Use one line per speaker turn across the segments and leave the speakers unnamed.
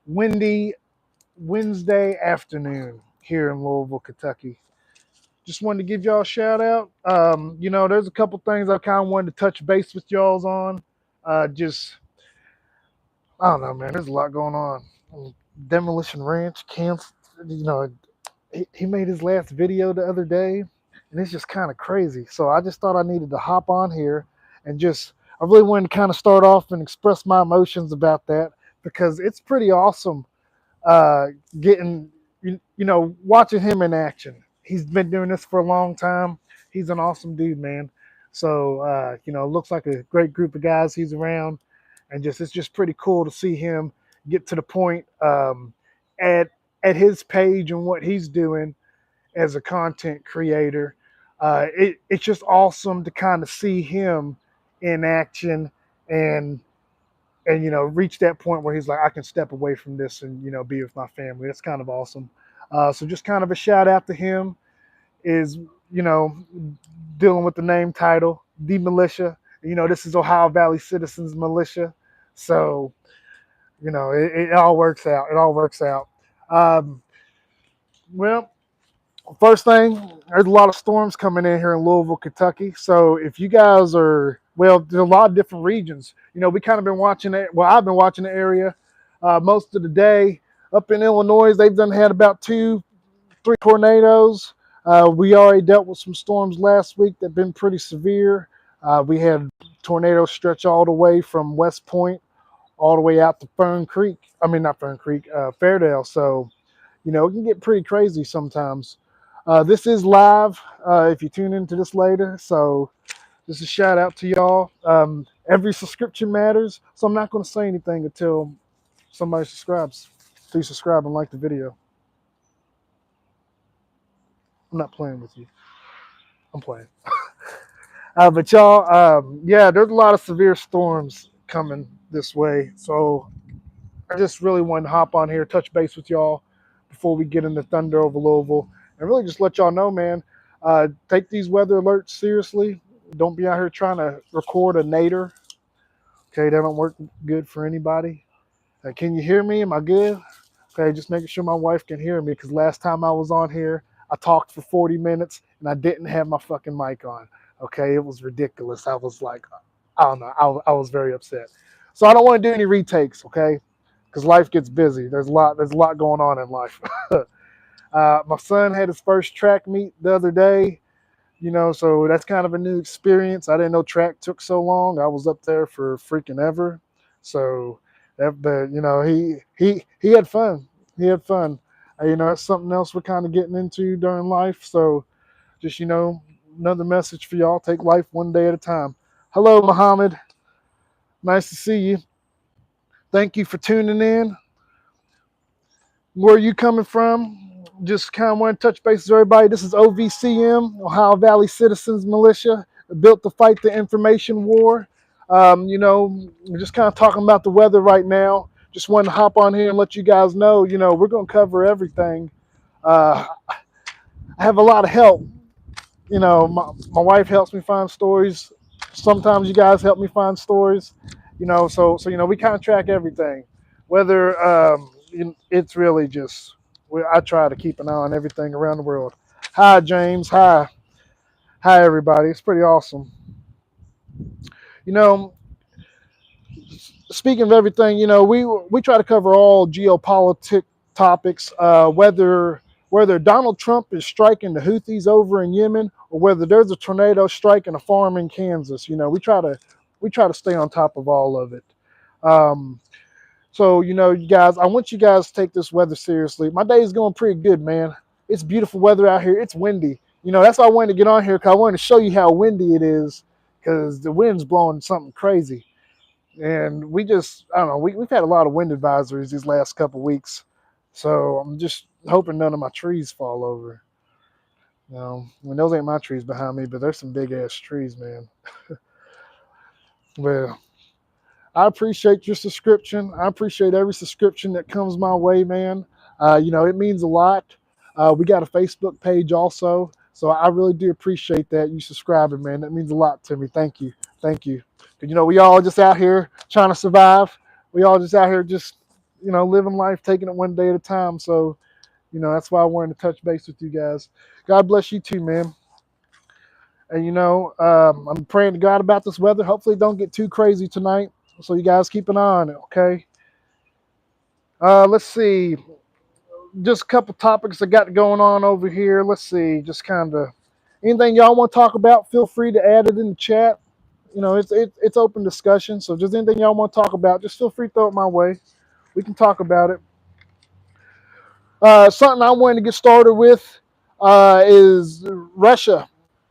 windy Wednesday afternoon here in Louisville, Kentucky. Just wanted to give y'all a shout out. There's a couple things I kind of wanted to touch base with y'all's on. Just I don't know, man. There's a lot going on. Demolition Ranch canceled. He made his last video the other day, and it's just kind of crazy. So I just thought I needed to hop on here and I really wanted to kind of start off and express my emotions about that because it's pretty awesome uh, getting, watching him in action. He's been doing this for a long time. He's an awesome dude, man. So, looks like a great group of guys he's around. And it's just pretty cool to see him get to the point at, at his page and what he's doing as a content creator. It's just awesome to kind of see him in action and reach that point where he's like, I can step away from this and be with my family. That's kind of awesome. So just kind of a shout out to him is dealing with the name title De-Molitia. This is Ohio Valley Citizens Militia. So it all works out. It all works out. um, well, first thing, there's a lot of storms coming in here in Louisville, Kentucky. So if you guys there's a lot of different regions. We kind of been watching it. Well, I've been watching the area most of the day. Up in Illinois, they've had about 2-3 tornadoes. We already dealt with some storms last week that have been pretty severe. We had tornadoes stretch all the way from West Point all the way out to Fern Creek. I mean, not Fern Creek, Fairdale. So, it can get pretty crazy sometimes. This is live if you tune into this later. So just a shout out to y'all. Every subscription matters. So I'm not going to say anything until somebody subscribes. Please subscribe and like the video. I'm not playing with you. I'm playing. But y'all, there's a lot of severe storms coming this way. So I just really wanted to hop on here, touch base with y'all before we get into Thunder over Louisville. And really just let y'all know, man, take these weather alerts seriously. Don't be out here trying to record a nadir. Okay, that don't work good for anybody. Can you hear me? Am I good? Okay, just making sure my wife can hear me because last time I was on here, I talked for 40 minutes and I didn't have my fucking mic on. Okay, it was ridiculous. I was like, I don't know. I was very upset. So I don't want to do any retakes, okay? Because life gets busy. There's a lot going on in life. My son had his first track meet the other day, so that's kind of a new experience. I didn't know track took so long. I was up there for freaking ever. So he had fun. He had fun. That's something else we're kind of getting into during life. So just, another message for y'all. Take life one day at a time. Hello, Muhammad. Nice to see you. Thank you for tuning in. Where are you coming from? Just kind of want to touch base with everybody. This is OVCM, Ohio Valley Citizens Militia, built to fight the information war. We're just kind of talking about the weather right now. Just wanted to hop on here and let you guys know, we're going to cover everything. I have a lot of help. My wife helps me find stories. Sometimes you guys help me find stories. So we kind of track everything. Whether it's really just I try to keep an eye on everything around the world. Hi, James. Hi everybody. It's pretty awesome. Speaking of everything, we try to cover all geopolitical topics, whether Donald Trump is striking the Houthis over in Yemen or whether there's a tornado striking a farm in Kansas. We try to stay on top of all of it. So, you guys, I want you guys to take this weather seriously. My day is going pretty good, man. It's beautiful weather out here. It's windy. That's why I wanted to get on here because I wanted to show you how windy it is because the wind's blowing something crazy. And I don't know, we've had a lot of wind advisories these last couple of weeks. So I'm just hoping none of my trees fall over. Those ain't my trees behind me, but there's some big ass trees, man. Well, I appreciate your subscription. I appreciate every subscription that comes my way, man. It means a lot. We got a Facebook page also. So I really do appreciate that you subscribing, man. That means a lot to me. Thank you. We all just out here trying to survive. We all just out here just living life, taking it one day at a time. So, that's why I wanted to touch base with you guys. God bless you too, man. And I'm praying to God about this weather. Hopefully, it don't get too crazy tonight. So you guys keep an eye on it, okay? Let's see. Just a couple topics I got going on over here. Let's see. Just kind of anything y'all want to talk about, feel free to add it in the chat. It's open discussion. So just anything y'all want to talk about, just feel free to throw it my way. We can talk about it. Something I wanted to get started with is Russia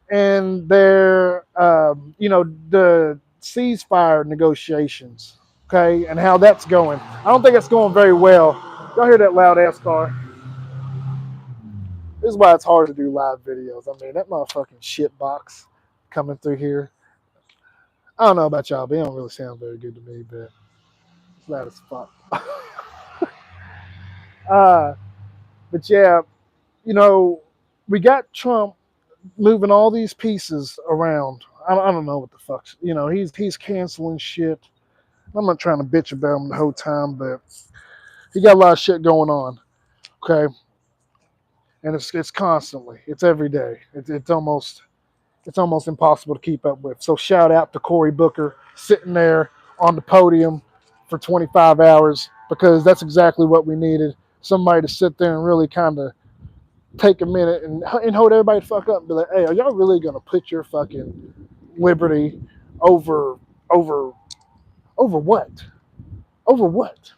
and their, the ceasefire negotiations, okay, and how that's going. I don't think it's going very well. Y'all hear that loud ass car? This is why it's hard to do live videos. I mean, that motherfucking shit box coming through here. I don't know about y'all, but it don't really sound very good to me, but it's loud as fuck. But yeah, we got Trump moving all these pieces around. I don't know what the fuck. He's canceling shit. I'm not trying to bitch about him the whole time, but he got a lot of shit going on. Okay, and it's constantly. It's every day. It's almost impossible to keep up with. So shout out to Cory Booker sitting there on the podium for 25 hours because that's exactly what we needed. Somebody to sit there and really kind of take a minute and hold everybody the fuck up and be like, hey, are y'all really going to put your fucking liberty over what? Over what?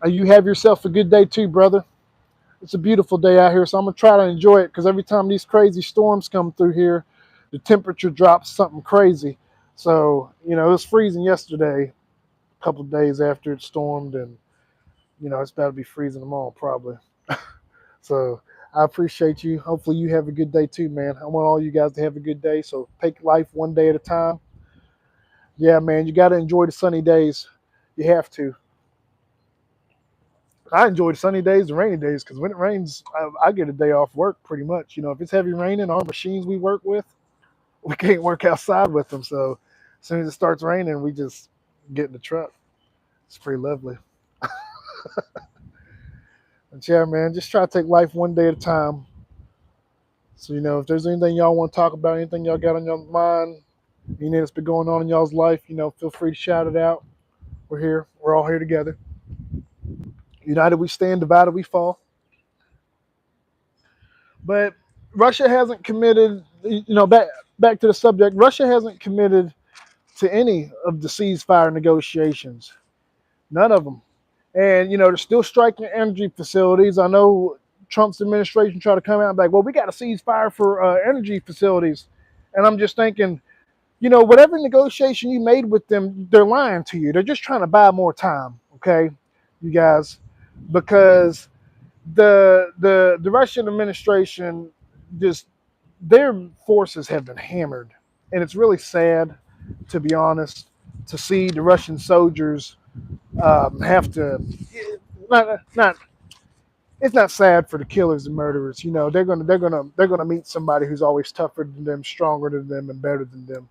You have yourself a good day too, brother. It's a beautiful day out here, so I'm going to try to enjoy it because every time these crazy storms come through here, the temperature drops something crazy. So, it was freezing yesterday, a couple of days after it stormed, and, it's about to be freezing tomorrow probably. So I appreciate you. Hopefully you have a good day too, man. I want all you guys to have a good day. So take life one day at a time. Yeah, man, you got to enjoy the sunny days. You have to. I enjoy the sunny days and rainy days because when it rains, I get a day off work pretty much. If it's heavy raining, our machines we work with, we can't work outside with them. So as soon as it starts raining, we just get in the truck. It's pretty lovely. But yeah, man, just try to take life one day at a time. So, if there's anything y'all want to talk about, anything y'all got on your mind, anything that's been going on in y'all's life, feel free to shout it out. We're here. We're all here together. United we stand, divided we fall. But Russia hasn't committed, back to the subject, Russia hasn't committed to any of the ceasefire negotiations. None of them. And, they're still striking energy facilities. I know Trump's administration tried to come out and be like, well, we got to ceasefire for energy facilities. And I'm just thinking, whatever negotiation you made with them, they're lying to you. They're just trying to buy more time, okay, you guys, because the Russian administration just their forces have been hammered, and it's really sad, to be honest, to see the Russian soldiers have to not. It's not sad for the killers and murderers. They're gonna meet somebody who's always tougher than them, stronger than them, and better than them.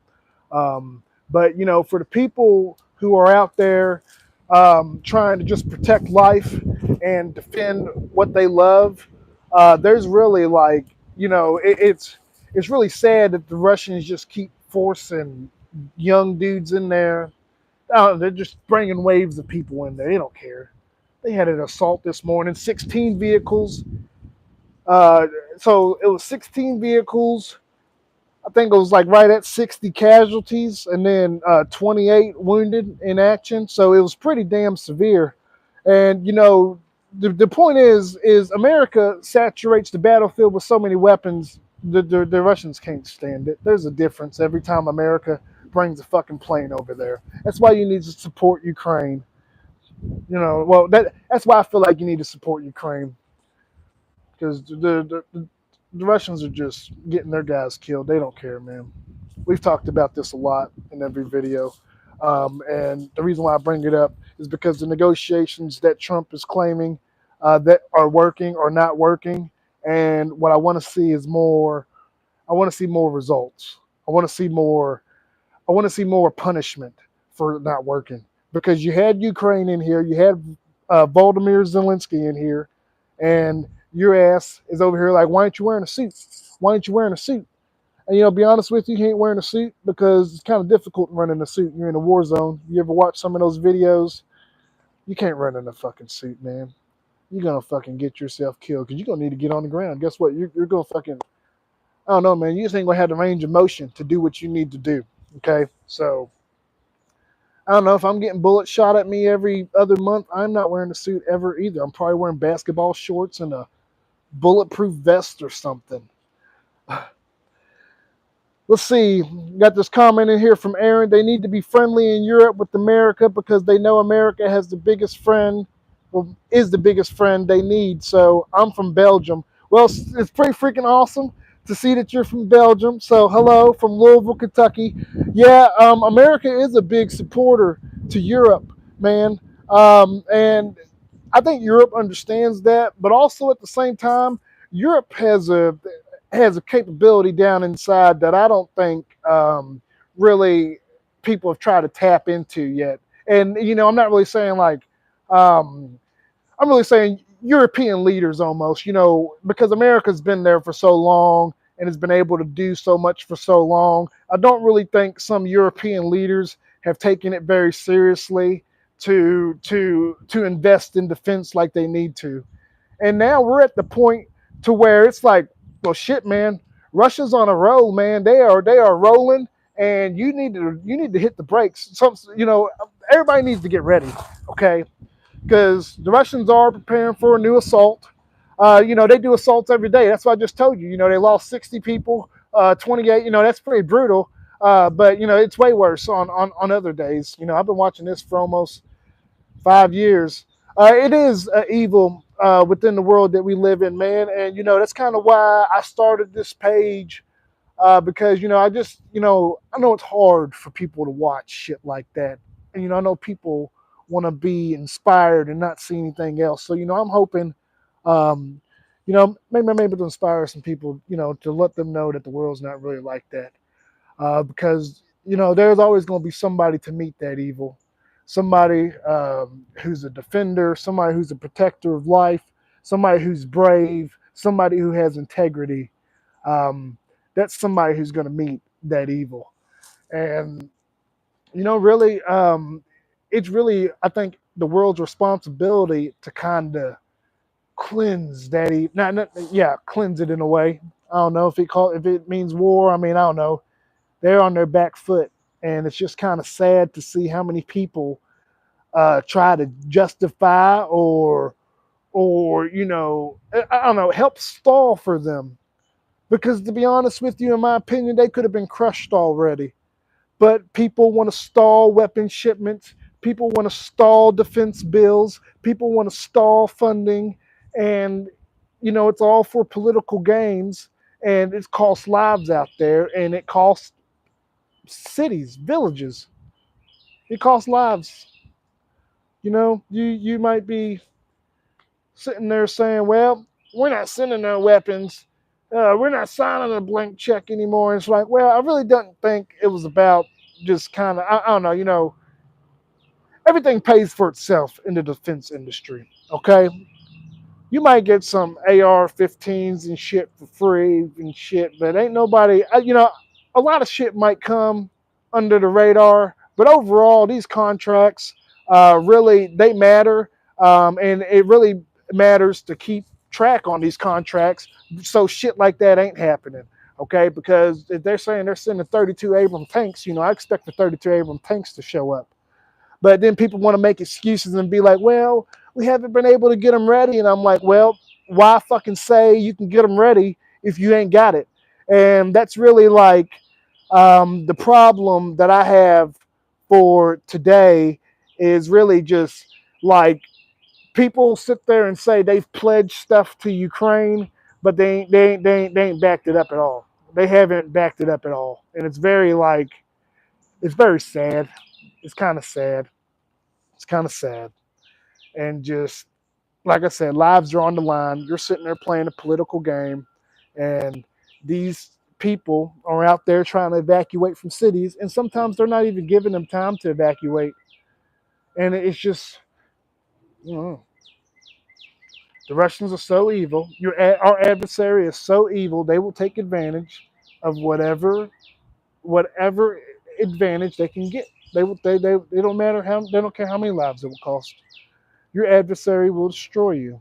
But for the people who are out there trying to just protect life and defend what they love, there's really it's really sad that the Russians just keep forcing young dudes in there. They're just bringing waves of people in there. They don't care. They had an assault this morning, 16 vehicles. So it was 16 vehicles. I think it was like right at 60 casualties and then 28 wounded in action. So it was pretty damn severe. And, the point is America saturates the battlefield with so many weapons, the Russians can't stand it. There's a difference every time America brings a fucking plane over there. That's why you need to support Ukraine. That's why I feel like you need to support Ukraine because the Russians are just getting their guys killed. They don't care, man. We've talked about this a lot in every video. And the reason why I bring it up is because the negotiations that Trump is claiming that are working or not working. And what I want to see is more. I want to see more results. I want to see more I want to see more punishment for not working, because you had Ukraine in here, you had Volodymyr Zelensky in here, and your ass is over here like, why aren't you wearing a suit? Why aren't you wearing a suit? And be honest with you, he ain't wearing a suit because it's kind of difficult running a suit. You're in a war zone. You ever watch some of those videos? You can't run in a fucking suit, man. You're gonna fucking get yourself killed because you're gonna need to get on the ground. Guess what? You're gonna fucking, I don't know, man. You just ain't gonna have the range of motion to do what you need to do. Okay, so I don't know if I'm getting bullets shot at me every other month. I'm not wearing a suit ever either. I'm probably wearing basketball shorts and a bulletproof vest or something. Let's see. Got this comment in here from Aaron. They need to be friendly in Europe with America because they know America has the biggest friend, well, is the biggest friend they need. So I'm from Belgium. Well, it's pretty freaking awesome to see that you're from Belgium. So hello from Louisville, Kentucky. Yeah, America is a big supporter to Europe, man. And I think Europe understands that, but also at the same time, Europe has a capability down inside that I don't think really people have tried to tap into yet. And I'm not really saying like I'm really saying European leaders almost, because America's been there for so long and has been able to do so much for so long. I don't really think some European leaders have taken it very seriously to invest in defense like they need to. And now we're at the point to where it's like, well, shit, man. Russia's on a roll, man. They are rolling, and you need to hit the brakes. Everybody needs to get ready, okay? Because the Russians are preparing for a new assault. They do assaults every day. That's what I just told you. They lost 60 people, 28. That's pretty brutal. But it's way worse on other days. I've been watching this for almost 5 years. It is evil within the world that we live in, man. And that's kind of why I started this page, because I know it's hard for people to watch shit like that. And I know people want to be inspired and not see anything else. So I'm hoping, um, maybe to inspire some people, to let them know that the world's not really like that. Because there's always going to be somebody to meet that evil, somebody who's a defender, somebody who's a protector of life, somebody who's brave, somebody who has integrity. That's somebody who's going to meet that evil. And really, it's really, I think, the world's responsibility to kind of cleanse that evil. Cleanse it in a way. I don't know if it means war. I mean, I don't know. They're on their back foot, and it's just kind of sad to see how many people try to justify or I don't know, help stall for them. Because to be honest with you, in my opinion, they could have been crushed already. But people want to stall weapon shipments. People want to stall defense bills. People want to stall funding. And, it's all for political gains. And it costs lives out there. And it costs cities, villages. It costs lives. You might be sitting there saying, well, we're not sending no weapons. We're not signing a blank check anymore. And it's like, well, I really don't think it was about just kind of, I don't know, everything pays for itself in the defense industry. Okay. You might get some AR-15s and shit for free and shit, but ain't nobody, a lot of shit might come under the radar, but overall, these contracts really, they matter. And it really matters to keep track on these contracts so shit like that ain't happening. Okay, because if they're saying they're sending 32 Abrams tanks, I expect the 32 Abrams tanks to show up. But then people want to make excuses and be like, well, we haven't been able to get them ready. And I'm like, well, why fucking say you can get them ready if you ain't got it? And that's really like the problem that I have for today is really just like people sit there and say they've pledged stuff to Ukraine, but they ain't backed it up at all. They haven't backed it up at all. And it's very sad. It's kind of sad. It's kind of sad. And just like I said, lives are on the line. You're sitting there playing a political game, and these people are out there trying to evacuate from cities, and sometimes they're not even giving them time to evacuate. And it's just, you know, the Russians are so evil. Our adversary is so evil. They will take advantage of whatever advantage they can get. They don't matter how, they don't care how many lives it will cost. Your adversary will destroy you.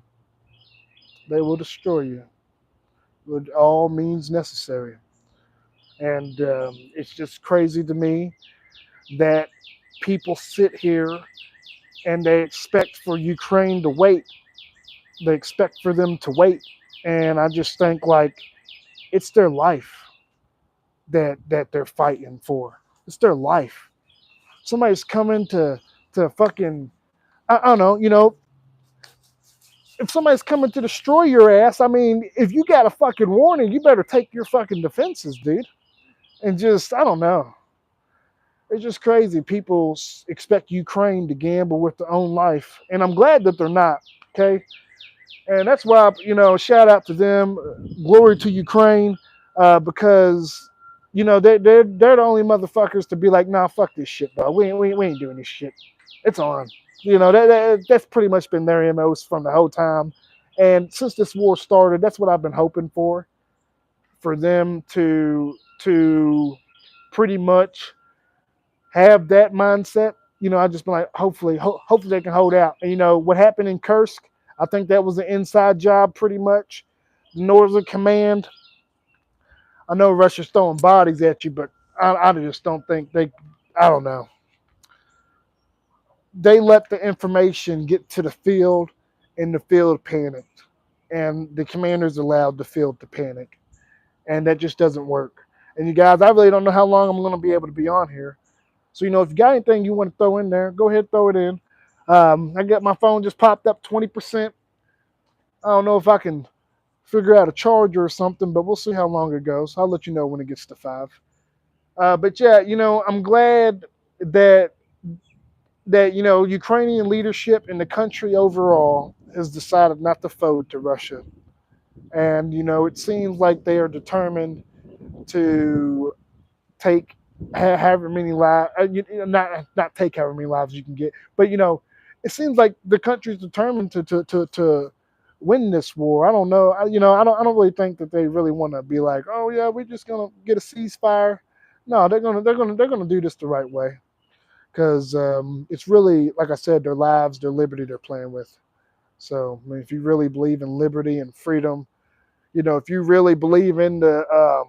They will destroy you with all means necessary. And it's just crazy to me that people sit here and they expect for Ukraine to wait. They expect for them to wait. And I just think like it's their life that they're fighting for. It's their life. Somebody's coming to fucking, I don't know, if somebody's coming to destroy your ass, I mean, if you got a fucking warning, you better take your fucking defenses, dude. And just, I don't know. It's just crazy. People expect Ukraine to gamble with their own life. And I'm glad that they're not, okay? And that's why, shout out to them. Glory to Ukraine, because, they're the only motherfuckers to be like, nah, fuck this shit, bro. We ain't doing this shit. It's on. That's pretty much been their MOs from the whole time. And since this war started, that's what I've been hoping for them to pretty much have that mindset. I just been like, hopefully they can hold out. And what happened in Kursk, I think that was an inside job pretty much. Northern Command. I know Russia's throwing bodies at you, but I just don't think I don't know. They let the information get to the field, and the field panicked. And the commanders allowed the field to panic. And that just doesn't work. And you guys, I really don't know how long I'm going to be able to be on here. So, if you got anything you want to throw in there, go ahead, throw it in. I got my phone just popped up 20%. I don't know if I can figure out a charger or something, but we'll see how long it goes. I'll let you know when it gets to 5. But yeah, I'm glad that Ukrainian leadership and the country overall has decided not to fold to Russia. And, it seems like they are determined to take however many lives, not take however many lives you can get, but it seems like the country's determined to win this war. I don't know. I don't really think that they really want to be like, oh yeah, we're just gonna get a ceasefire. No, they're gonna do this the right way, because it's really, like I said, their lives, their liberty they're playing with. So I mean, if you really believe in liberty and freedom, if you really believe in the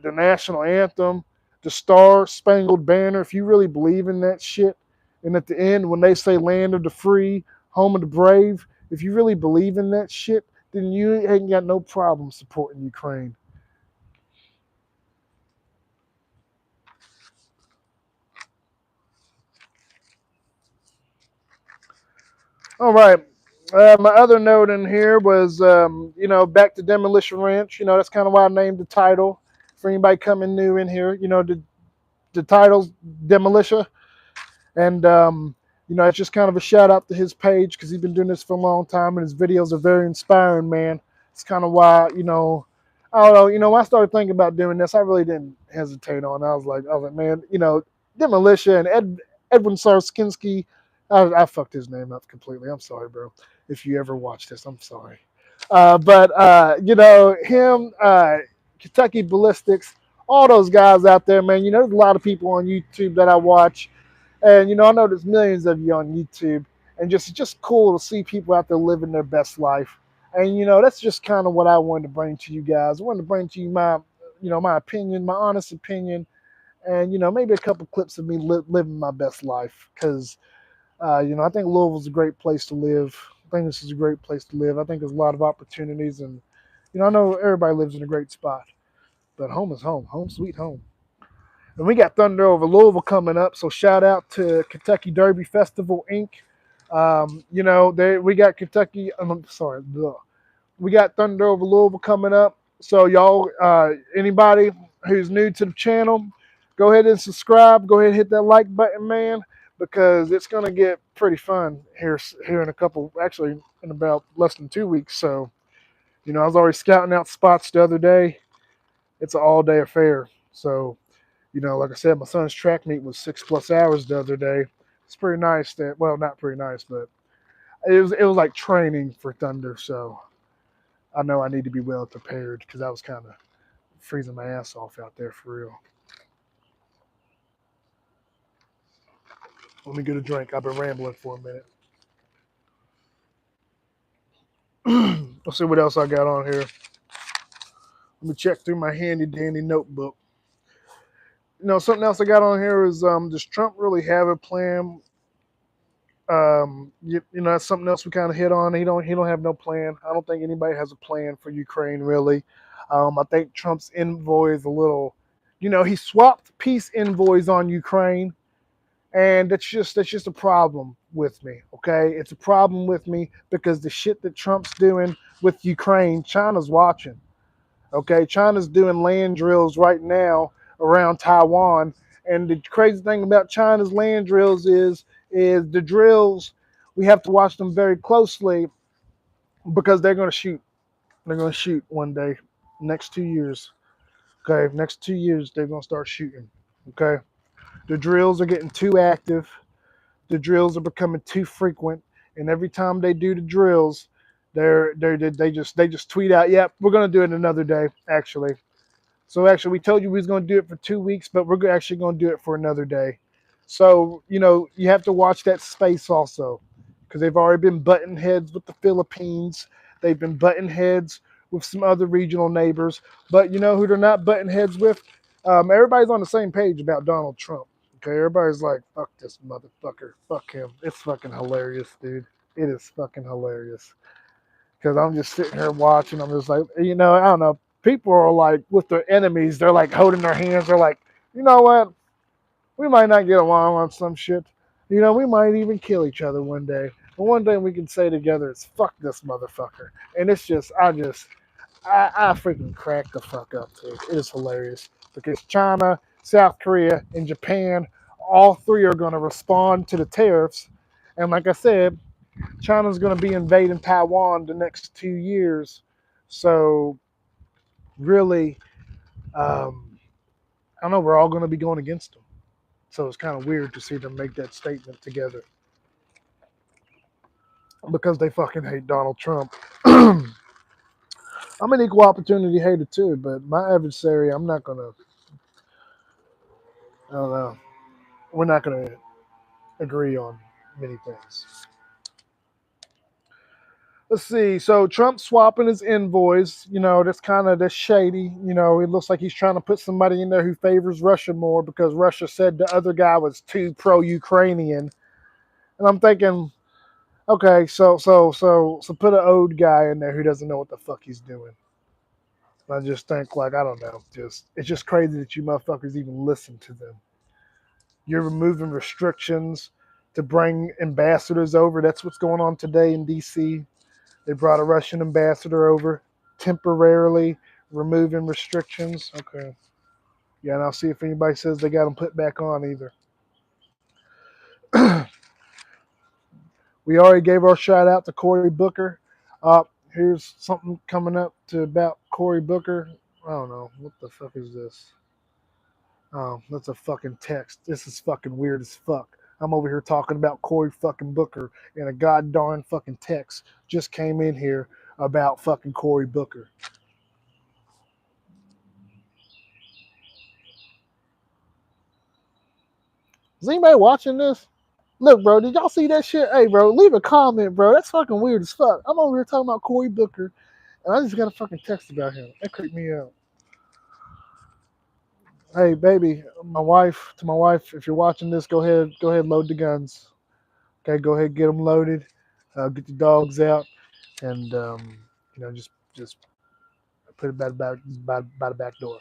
national anthem, the Star Spangled Banner, if you really believe in that shit, and at the end when they say land of the free, home of the brave, if you really believe in that shit, then you ain't got no problem supporting Ukraine. All right. My other note in here was, back to Demolition Ranch. That's kind of why I named the title. For anybody coming new in here, the title's Demolitia. And, it's just kind of a shout out to his page, because he's been doing this for a long time, and his videos are very inspiring, man. It's kind of why, I don't know, when I started thinking about doing this, I really didn't hesitate on it. I was like, man, Demolitia and Edwin Sarskinski, I fucked his name up completely. I'm sorry, bro. If you ever watch this, I'm sorry. But him, Kentucky Ballistics, all those guys out there, man, there's a lot of people on YouTube that I watch. And, I know there's millions of you on YouTube. And it's just cool to see people out there living their best life. And, that's just kind of what I wanted to bring to you guys. I wanted to bring to you my opinion, my honest opinion. And, maybe a couple clips of me living my best life. Because, I think Louisville's a great place to live. I think this is a great place to live. I think there's a lot of opportunities. And, I know everybody lives in a great spot. But home is home. Home sweet home. And we got Thunder over Louisville coming up, so shout out to Kentucky Derby Festival Inc. We got Kentucky. We got Thunder over Louisville coming up. So y'all, anybody who's new to the channel, go ahead and subscribe. Go ahead and hit that like button, man, because it's gonna get pretty fun here in in about less than 2 weeks. So, I was already scouting out spots the other day. It's an all-day affair. So, like I said, my son's track meet was 6+ hours the other day. It's pretty nice. Not pretty nice, but it was like training for Thunder. So I know I need to be well prepared because I was kind of freezing my ass off out there for real. Let me get a drink. I've been rambling for a minute. Let's see what else I got on here. Let me check through my handy dandy notebook. Something else I got on here is does Trump really have a plan? That's something else we kind of hit on. He don't have no plan. I don't think anybody has a plan for Ukraine really. I think Trump's envoy is a little, he swapped peace envoys on Ukraine, and that's just a problem with me. Okay, it's a problem with me because the shit that Trump's doing with Ukraine, China's watching. Okay, China's doing land drills right now around Taiwan, and the crazy thing about China's land drills is the drills. We have to watch them very closely because they're going to shoot. They're going to shoot one day, next 2 years. Okay, next 2 years they're going to start shooting. Okay, the drills are getting too active. The drills are becoming too frequent, and every time they do the drills, they just tweet out, "Yep, we're going to do it another day." So we told you we was going to do it for 2 weeks, but we're actually going to do it for another day. So, you have to watch that space also because they've already been butting heads with the Philippines. They've been butting heads with some other regional neighbors. But you know who they're not butting heads with? Everybody's on the same page about Donald Trump. Okay, everybody's like, fuck this motherfucker. Fuck him. It's fucking hilarious, dude. It is fucking hilarious because I'm just sitting here watching. I'm just like, I don't know. People are like with their enemies. They're like holding their hands. They're like, you know what? We might not get along on some shit. We might even kill each other one day. But one thing we can say together is fuck this motherfucker. And it's just, I freaking crack the fuck up, dude. It is hilarious because China, South Korea, and Japan, all three are going to respond to the tariffs. And like I said, China's going to be invading Taiwan the next 2 years. So, really, I don't know, we're all going to be going against them. So it's kind of weird to see them make that statement together because they fucking hate Donald Trump. I'm an equal opportunity hater too, but my adversary, I don't know, we're not going to agree on many things. Let's see. So Trump swapping his envoys, that's shady. It looks like he's trying to put somebody in there who favors Russia more because Russia said the other guy was too pro-Ukrainian. And I'm thinking, okay, so put an old guy in there who doesn't know what the fuck he's doing. I just think like I don't know, it's just crazy that you motherfuckers even listen to them. You're removing restrictions to bring ambassadors over. That's what's going on today in DC. They brought a Russian ambassador over temporarily, removing restrictions. Okay. Yeah, and I'll see if anybody says they got them put back on either. We already gave our shout out to Cory Booker. Here's something coming up to about Cory Booker. I don't know. What the fuck is this? Oh, that's a fucking text. This is fucking weird as fuck. I'm over here talking about Cory fucking Booker, and a god darn fucking text just came in here about fucking Cory Booker. Is anybody watching this? Look, bro, did y'all see that shit? Hey, bro, leave a comment, bro. That's fucking weird as fuck. I'm over here talking about Cory Booker, and I just got a fucking text about him. That creeped me out. Hey, baby, to my wife, if you're watching this, go ahead, load the guns. Okay, go ahead, get them loaded. Get the dogs out, and just put it by the back door.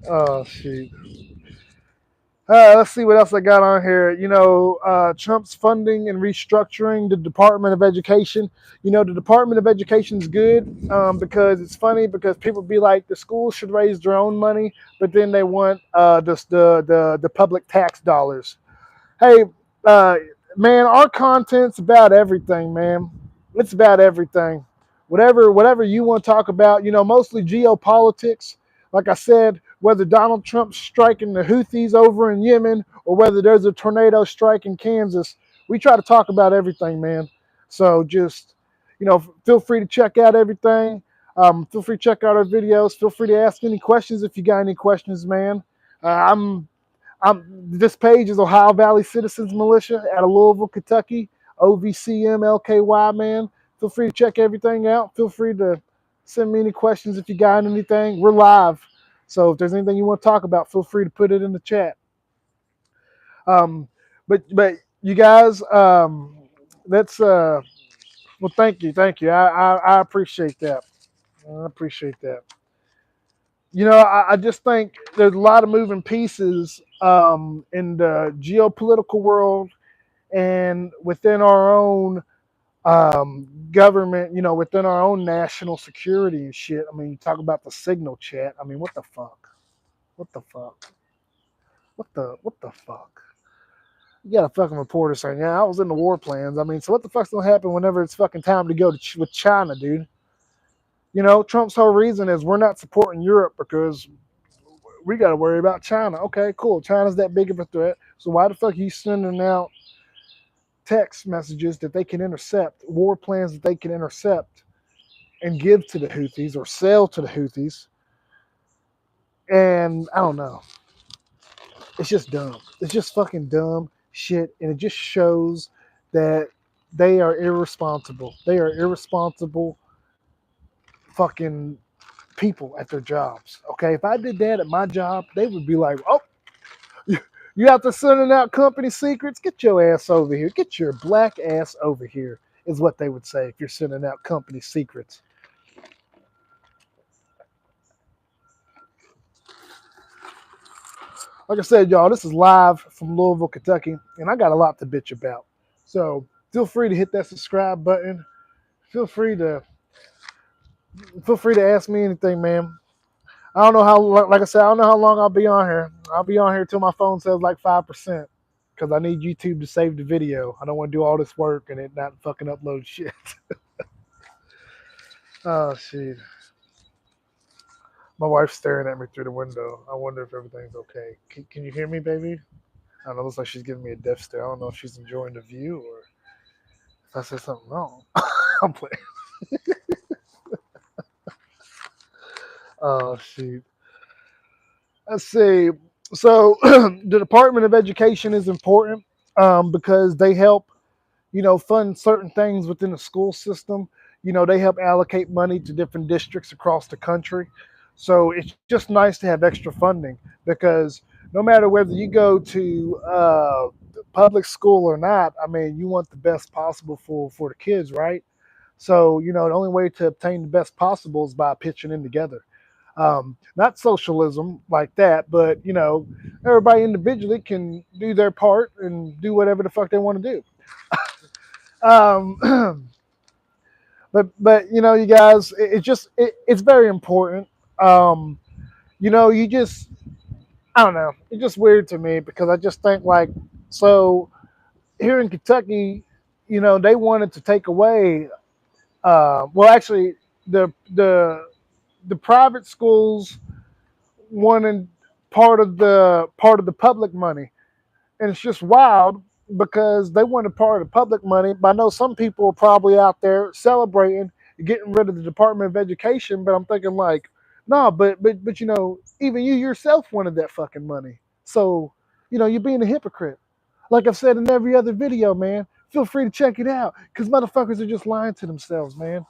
Oh shit. Let's see what else I got on here. Trump's funding and restructuring the Department of Education. The Department of Education is good because it's funny because people be like the schools should raise their own money, but then they want the public tax dollars. Hey, man, our content's about everything, man. It's about everything. whatever you want to talk about, mostly geopolitics. Like I said, whether Donald Trump's striking the Houthis over in Yemen or whether there's a tornado strike in Kansas, we try to talk about everything, man. So just, feel free to check out everything. Feel free to check out our videos. Feel free to ask any questions if you got any questions, man. This page is Ohio Valley Citizens Militia out of Louisville, Kentucky. OVCM-LKY, man. Feel free to check everything out. Feel free to send me any questions if you got anything. We're live. So if there's anything you want to talk about, feel free to put it in the chat. But you guys, that's well, thank you. I appreciate that. I appreciate that. I just think there's a lot of moving pieces in the geopolitical world and within our own government, within our own national security and shit. I mean, you talk about the signal chat. I mean, what the fuck? What the fuck? What the fuck? You got a fucking reporter saying, yeah, I was in the war plans. I mean, so what the fuck's gonna happen whenever it's fucking time to go with China, dude? Trump's whole reason is we're not supporting Europe because we got to worry about China. Okay, cool. China's that big of a threat. So why the fuck are you sending out text messages that they can intercept, war plans that they can intercept and give to the Houthis or sell to the Houthis? And I don't know. It's just dumb. It's just fucking dumb shit. And it just shows that they are irresponsible. They are irresponsible fucking people at their jobs. Okay, if I did that at my job, they would be like, oh, you out there sending out company secrets? Get your ass over here. Get your black ass over here, is what they would say if you're sending out company secrets. Like I said, y'all, this is live from Louisville, Kentucky, and I got a lot to bitch about. So feel free to hit that subscribe button. Feel free to ask me anything, man. I don't know how, like I said, I don't know how long I'll be on here. I'll be on here till my phone says like 5%, because I need YouTube to save the video. I don't want to do all this work and it not fucking upload shit. Oh, shit. My wife's staring at me through the window. I wonder if everything's okay. Can you hear me, baby? I don't know. It looks like she's giving me a death stare. I don't know if she's enjoying the view or if I said something wrong. I'm playing. Oh, shit. Let's see. So the Department of Education is important because they help, fund certain things within the school system. They help allocate money to different districts across the country. So it's just nice to have extra funding because no matter whether you go to public school or not, I mean, you want the best possible for the kids, right? So, the only way to obtain the best possible is by pitching in together. Not socialism like that, but, everybody individually can do their part and do whatever the fuck they want to do. But you guys, it's very important. You just, I don't know, it's just weird to me because I just think like, so here in Kentucky, they wanted to take away. Well, actually, the private schools wanted part of the public money, and it's just wild because they wanted part of the public money. But I know some people are probably out there celebrating getting rid of the Department of Education. But I'm thinking like, no, but even you yourself wanted that fucking money. So you're being a hypocrite. Like I've said in every other video, man. Feel free to check it out because motherfuckers are just lying to themselves, man.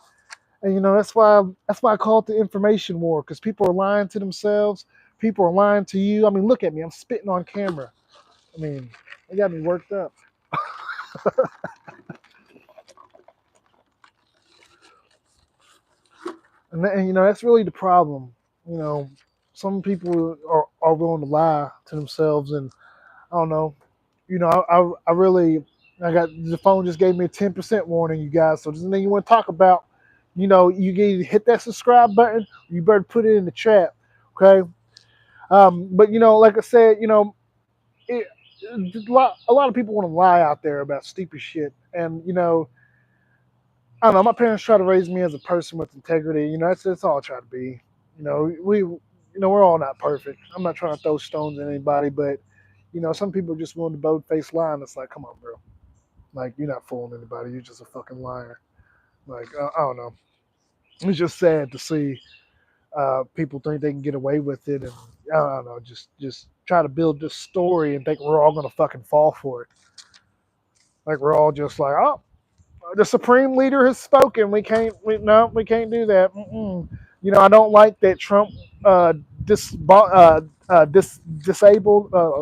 And that's why I call it the information war, because people are lying to themselves. People are lying to you. I mean, look at me. I'm spitting on camera. I mean, it got me worked up. And that's really the problem. Some people are willing to lie to themselves, and I don't know. I really, I got the phone just gave me a 10% warning, you guys. So there's anything you want to talk about, you can either hit that subscribe button, or you better put it in the chat, okay? But like I said, a lot of people want to lie out there about stupid shit, and I don't know. My parents try to raise me as a person with integrity. You know, that's all I try to be. You know, we're all not perfect. I'm not trying to throw stones at anybody, but you know, some people just willing to bold face lie, and it's like, come on, bro. Like, you're not fooling anybody. You're just a fucking liar. Like, I don't know. It's just sad to see people think they can get away with it, and I don't know, just try to build this story and think we're all gonna fucking fall for it. Like we're all just like, oh, the supreme leader has spoken. We can't do that. Mm-mm. You know, I don't like that Trump uh, disabled.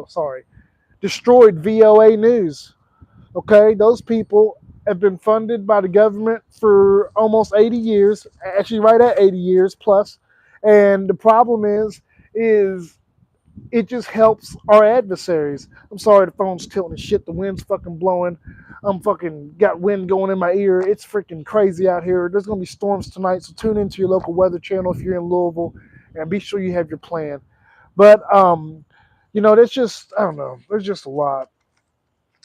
Sorry, destroyed VOA News. Okay, those people have been funded by the government for almost 80 years, actually right at 80 years plus. And the problem is it just helps our adversaries. I'm sorry, the phone's tilting and shit. The wind's fucking blowing. I'm fucking got wind going in my ear. It's freaking crazy out here. There's gonna be storms tonight, so tune into your local weather channel if you're in Louisville, and be sure you have your plan. But you know, there's just I don't know. There's just a lot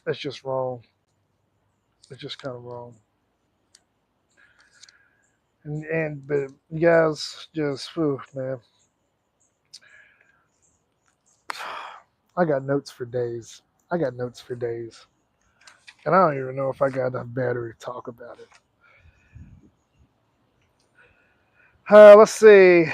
that's just wrong. It's just kind of wrong. And but you guys just, whew, man, I got notes for days. I got notes for days, and I don't even know if I got enough battery to talk about it. Let's see.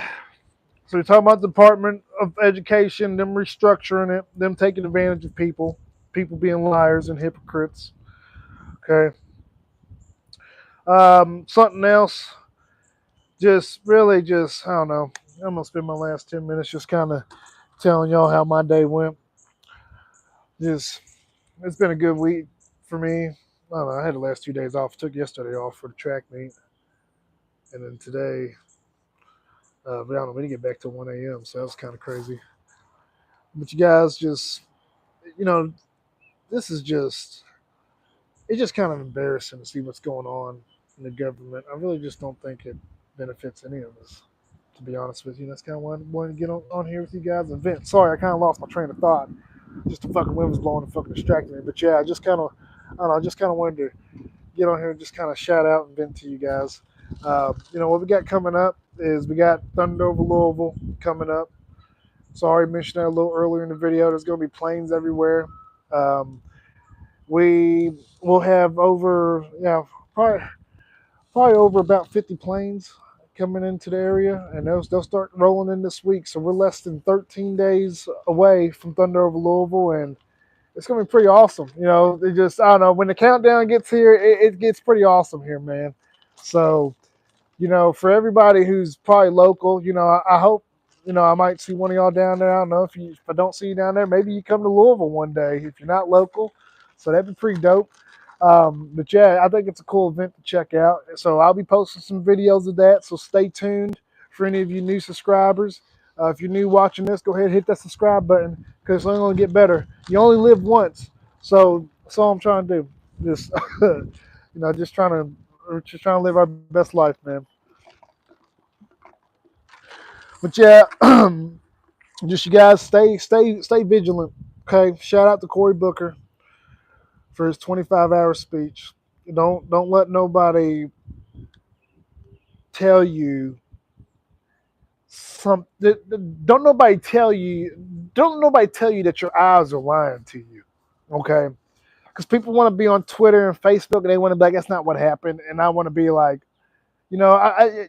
So we're talking about the Department of Education, them restructuring it, them taking advantage of people, people being liars and hypocrites. Okay. Something else. Just really, just I don't know. I'm gonna spend my last 10 minutes just kind of telling y'all how my day went. Just it's been a good week for me. I don't know. I had the last 2 days off. Took yesterday off for the track meet, and then today, but I don't know. We didn't get back till 1 a.m. So that was kind of crazy. But you guys, just you know, this is just it's just kind of embarrassing to see what's going on in the government. I really just don't think it benefits any of us. To be honest with you, that's kind of why I wanted to get on here with you guys and vent. Sorry, I kind of lost my train of thought. Just the fucking wind was blowing and fucking distracted me. But yeah, I just kind of, I don't know, I just kind of wanted to get on here and just kind of shout out and vent to you guys. You know, what we got coming up is we got Thunder over Louisville coming up. Sorry, I mentioned that a little earlier in the video. There's going to be planes everywhere. Um, we will have over, yeah, probably over about 50 planes coming into the area, and they'll start rolling in this week. So we're less than 13 days away from Thunder over Louisville, and it's gonna be pretty awesome. You know, it just I don't know when the countdown gets here, it gets pretty awesome here, man. So you know, for everybody who's probably local, you know, I hope you know I might see one of y'all down there. I don't know if I don't see you down there, maybe you come to Louisville one day if you're not local. So that'd be pretty dope. But yeah, I think it's a cool event to check out. So I'll be posting some videos of that. So stay tuned for any of you new subscribers. If you're new watching this, go ahead and hit that subscribe button because it's only going to get better. You only live once, so that's all I'm trying to do. Just you know, just trying to live our best life, man. But yeah, just you guys stay vigilant. Okay, shout out to Cory Booker for his 25-hour speech. Don't let nobody tell you some. Don't nobody tell you that your eyes are lying to you. Okay, because people want to be on Twitter and Facebook and they want to be like, that's not what happened, and I want to be like, you know,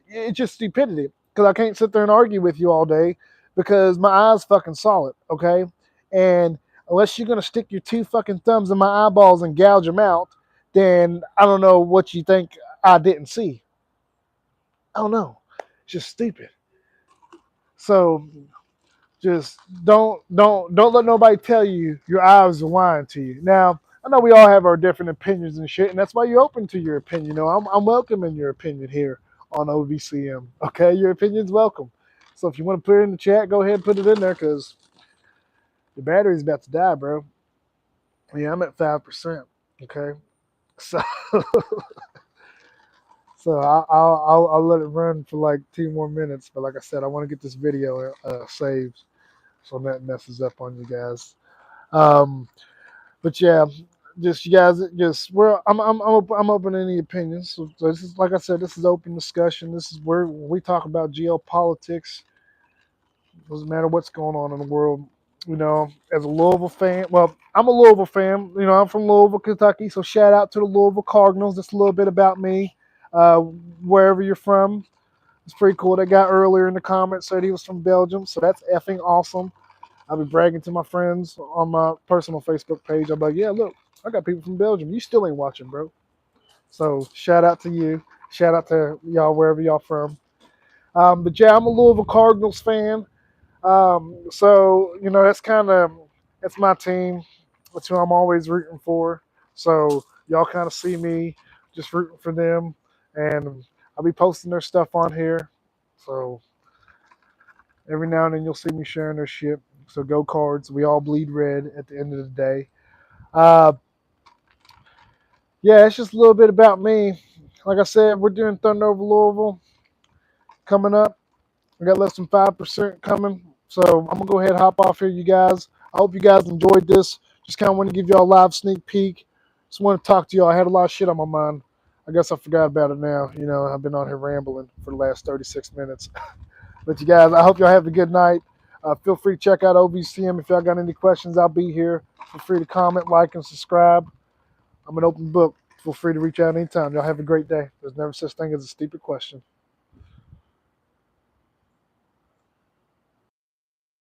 it's just stupidity because I can't sit there and argue with you all day because my eyes fucking saw it, okay? And unless you're gonna stick your two fucking thumbs in my eyeballs and gouge them out, then I don't know what you think I didn't see. I don't know. It's just stupid. So just don't let nobody tell you your eyes are lying to you. Now I know we all have our different opinions and shit, and that's why you're open to your opinion. You know, I'm welcoming your opinion here on OVCM. Okay, your opinion's welcome. So if you want to put it in the chat, go ahead and put it in there because the battery's about to die, bro. Yeah, I'm at 5%. Okay, so I'll let it run for like 2 more minutes. But like I said, I want to get this video saved so that messes up on you guys. But yeah, just you guys, just I'm open to any opinions. So this is, like I said, this is open discussion. This is where we talk about geopolitics. Doesn't matter what's going on in the world. You know, as a Louisville fan, well, I'm a Louisville fan. You know, I'm from Louisville, Kentucky. So shout out to the Louisville Cardinals. Just a little bit about me. Uh, Wherever you're from, it's pretty cool. That guy earlier in the comments said he was from Belgium, so that's effing awesome. I'll be bragging to my friends on my personal Facebook page. I'll be like, yeah, look, I got people from Belgium. You still ain't watching, bro. So shout out to you. Shout out to y'all wherever y'all from. But yeah, I'm a Louisville Cardinals fan. So you know that's my team. That's who I'm always rooting for. So y'all kind of see me just rooting for them, and I'll be posting their stuff on here. So every now and then you'll see me sharing their shit. So go Cards. We all bleed red at the end of the day. Uh, yeah, it's just a little bit about me. Like I said, we're doing Thunder over Louisville coming up. We got less than 5% coming. So I'm going to go ahead and hop off here, you guys. I hope you guys enjoyed this. Just kind of want to give y'all a live sneak peek. Just want to talk to y'all. I had a lot of shit on my mind. I guess I forgot about it now. You know, I've been on here rambling for the last 36 minutes. But you guys, I hope y'all have a good night. Feel free to check out OVCM. If y'all got any questions, I'll be here. Feel free to comment, like, and subscribe. I'm an open book. Feel free to reach out anytime. Y'all have a great day. There's never such thing as a stupid question.